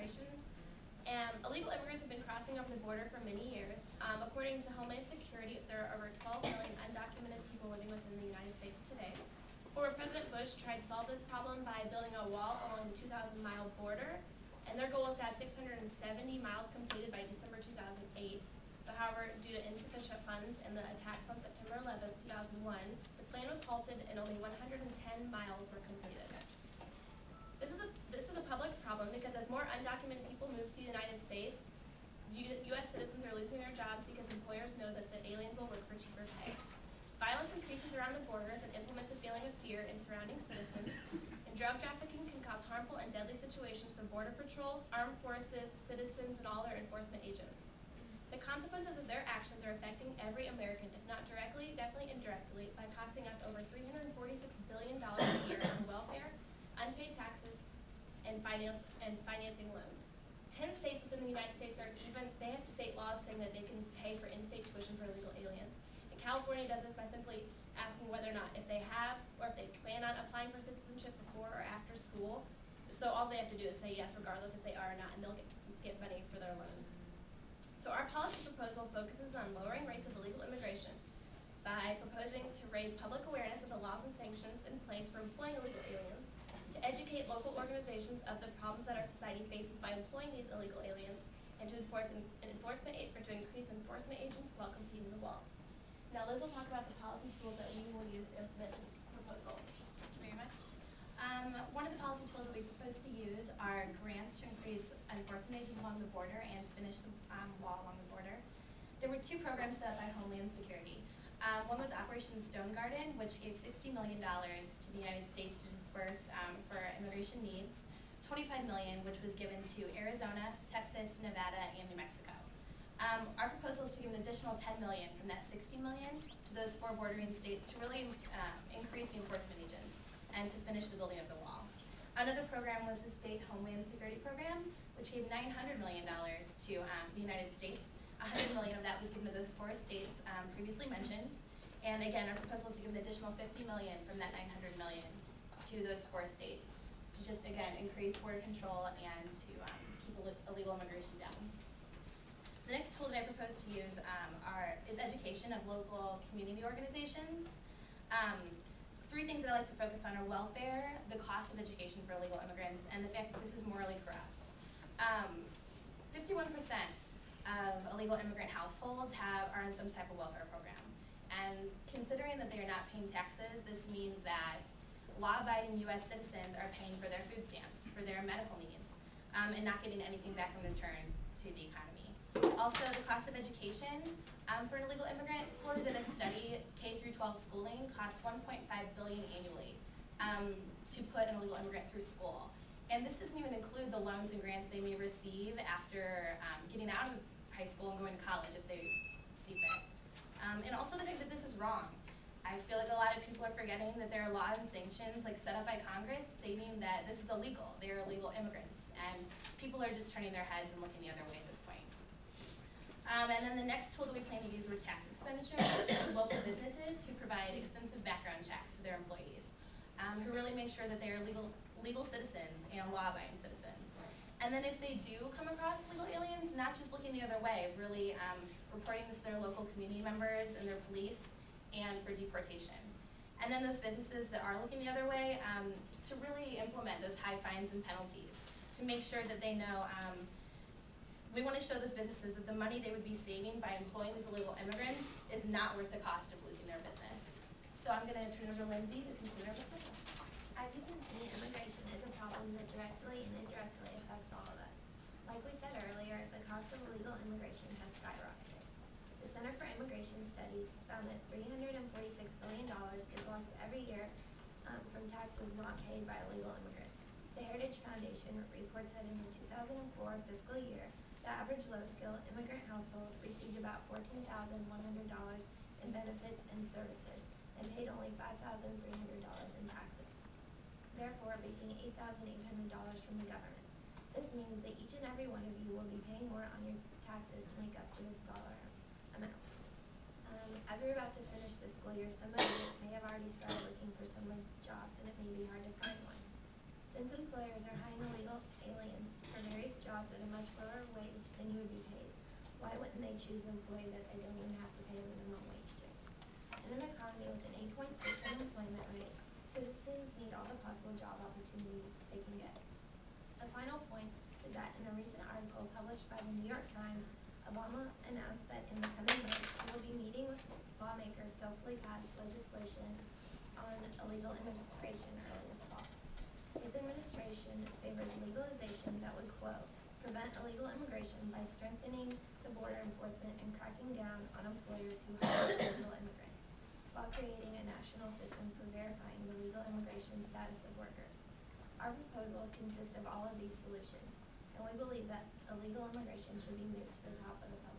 immigration. Illegal immigrants have been crossing over the border for many years. According to Homeland Security, there are over 12 million undocumented people living within the United States today. Former President Bush tried to solve this problem by building a wall along the 2,000-mile border, and their goal is to have 670 miles completed by December 2008. But however, due to insufficient funds and the attacks on September 11, 2001, the plan was halted and only 110 miles were completed. This is a public problem because as more undocumented people move to the United States, U.S. citizens are losing their jobs because employers know that the aliens will work for cheaper pay. Violence increases around the borders and implements a feeling of fear in surrounding citizens, and drug trafficking can cause harmful and deadly situations for Border Patrol, armed forces, citizens, and all their enforcement agents. The consequences of their actions are affecting every American, if not directly, definitely indirectly, by costing us over $346 billion a year in welfare, unpaid taxes, and financing loans. 10 states within the United States they have state laws saying that they can pay for in-state tuition for illegal aliens. And California does this by simply asking whether or not if they have or if they plan on applying for citizenship before or after school. So all they have to do is say yes, regardless if they are or not, and they'll get money for their loans. So our policy proposal focuses on lowering rates of illegal immigration by proposing to raise public awareness of the laws and sanctions in place for employing illegal aliens, to educate local organizations of the problems that our society faces by employing these illegal aliens, and to to increase enforcement agents while completing the wall. Now Liz will talk about the policy tools that we will use to implement this proposal. Thank you very much. One of the policy tools that we propose to use are grants to increase enforcement agents along the border and to finish the wall along the border. There were two programs set up by Homeland Security. One was Operation Stone Garden, which gave $60 million to the United States to disperse for immigration needs, $25 million, which was given to Arizona, Texas, Nevada, and New Mexico. Our proposal is to give an additional $10 million from that $60 million to those 4 bordering states to really increase the enforcement agents and to finish the building of the wall. Another program was the State Homeland Security Program, which gave $900 million to the United States. $100 million of that was given to those 4 states previously mentioned. And again, our proposal is to give an additional $50 million from that $900 million to those 4 states to just, again, increase border control and to keep illegal immigration down. The next tool that I propose to use is education of local community organizations. 3 things that I like to focus on are welfare, the cost of education for illegal immigrants, and the fact that this is morally corrupt. 51% of illegal immigrant households are in some type of welfare program. And considering that they are not paying taxes, this means that law-abiding U.S. citizens are paying for their food stamps, for their medical needs, and not getting anything back in return to the economy. Also, the cost of education for an illegal immigrant. Florida did a study, K-12 schooling costs $1.5 billion annually to put an illegal immigrant through school. And this doesn't even include the loans and grants they may receive after getting out of high school and going to college if they see fit. And also the fact that this is wrong. I feel like a lot of people are forgetting that there are laws and sanctions set up by Congress stating that this is illegal. They are illegal immigrants. And people are just turning their heads and looking the other way at this point. And then the next tool that we plan to use were tax expenditures to local businesses who provide extensive background checks to their employees, who really make sure that they are legal citizens and law-abiding citizens. And then if they do come across illegal aliens, not just looking the other way, really reporting this to their local community members and their police and for deportation. And then those businesses that are looking the other way, to really implement those high fines and penalties, to make sure that they know, we want to show those businesses that the money they would be saving by employing these illegal immigrants is not worth the cost of losing their business. So I'm going to turn it over to Lindsay to consider our proposal. As you can see, immigration is a problem that directly and indirectly affects all of us. Like we said earlier, the cost of illegal immigration has skyrocketed. The Center for Immigration Studies found that $346 billion is lost every year from taxes not paid by illegal immigrants. The Heritage Foundation reports that in the 2004 fiscal year, the average low-skill immigrant household received about $14,100 in benefits and services and paid only $5,300 in taxes, therefore making $8,800 from the government. This means that each and every one of you will be paying more on your taxes to make up for this dollar amount. As we're about to finish the school year, some of you may have already started looking for some jobs, and it may be hard to find one. Since employers are hiring illegal aliens for various jobs jobs at a much lower wage than you would be paid, why wouldn't they choose an employee that they don't even have to pay a minimum wage to? In an economy with an 8.6 unemployment rate, citizens need all the possible job opportunities they can get. The final point is that in a recent article published by the New York Times, Obama announced that in the coming months he will be meeting with lawmakers to hopefully pass legislation on illegal immigration early this fall. His administration favors legalization that would, quote, prevent illegal immigration by strengthening the border enforcement and cracking down on employers who hire illegal immigrants, while creating a national system for verifying the legal immigration status of workers. Our proposal consists of all of these solutions, and we believe that illegal immigration should be moved to the top of the public